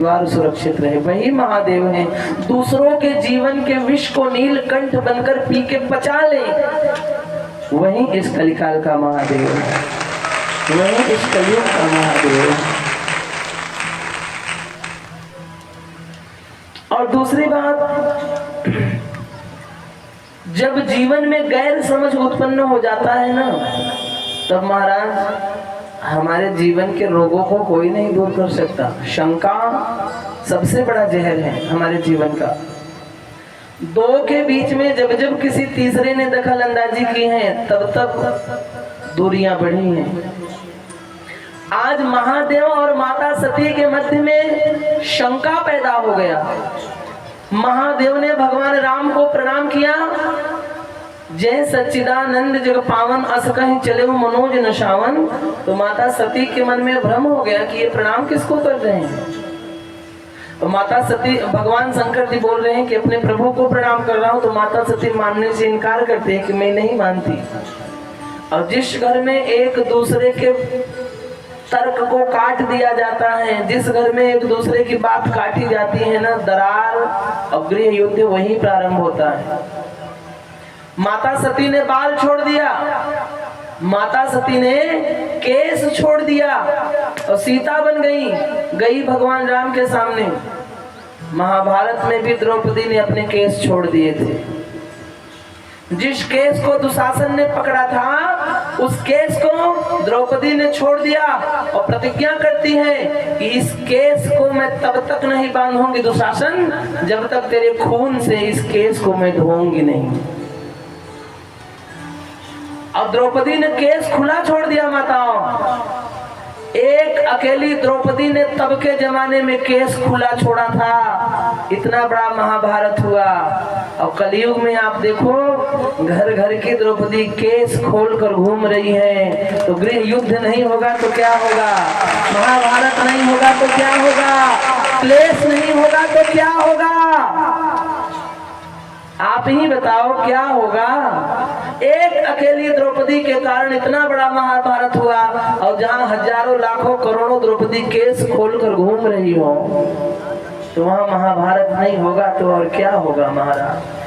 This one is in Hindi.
परिवार सुरक्षित रहे, वही महादेव हैं। दूसरों के जीवन के विष को नीलकंठ बनकर पी के पचा ले, वही इस कलिकाल का महादेव है, वही इस कलयुग का महादेव है। और दूसरी बात, जब जीवन में गैर समझ उत्पन्न हो जाता है ना, तब महाराज हमारे जीवन के रोगों को कोई नहीं दूर कर सकता। शंका सबसे बड़ा जहर है हमारे जीवन का। दो के बीच में जब जब किसी तीसरे ने दखल अंदाजी की है, तब तब दूरियां बढ़ी हैं। आज महादेव और माता सती के मध्य में शंका पैदा हो गया। महादेव ने भगवान राम को प्रणाम किया, जय सच्चिदानंद जग पावन अस कहीं चले मनोज नशावन। तो माता सती के मन में भ्रम हो गया कि ये प्रणाम किसको कर रहे हैं। तो माता सती, भगवान शंकर जी बोल रहे हैं कि अपने प्रभु को प्रणाम कर रहा हूं। तो माता सती मानने से इनकार करते हैं कि मैं नहीं मानती। और जिस घर में एक दूसरे के तर्क को काट दिया जाता है, जिस घर में एक दूसरे की बात काटी जाती है ना, दरार और गृह युद्ध वही प्रारंभ होता है। माता सती ने बाल छोड़ दिया, माता सती ने केस छोड़ दिया और सीता बन गई भगवान राम के सामने। महाभारत में भी द्रौपदी ने अपने केस छोड़ दिए थे। जिस केस को दुशासन ने पकड़ा था, उस केस को द्रौपदी ने छोड़ दिया और प्रतिज्ञा करती है कि इस केस को मैं तब तक नहीं बांधूंगी दुशासन, जब तक तेरे खून से इस केस को मैं धोऊंगी नहीं। अब द्रौपदी ने केस खुला छोड़ दिया माताओं। एक अकेली द्रौपदी ने तब के जमाने में केस खुला छोड़ा था। इतना बड़ा महाभारत हुआ। और कलयुग में आप देखो, घर घर की द्रौपदी केस खोलकर घूम रही है। तो गृह युद्ध नहीं होगा तो क्या होगा, महाभारत नहीं होगा तो क्या होगा, क्लेश नहीं होगा तो क्या होगा, आप ही बताओ क्या होगा। एक अकेली द्रौपदी के कारण इतना बड़ा महाभारत हुआ। और जहाँ हजारों लाखों करोड़ों द्रौपदी केस खोलकर घूम रही हो, तो वहाँ महाभारत नहीं होगा तो और क्या होगा महाराज।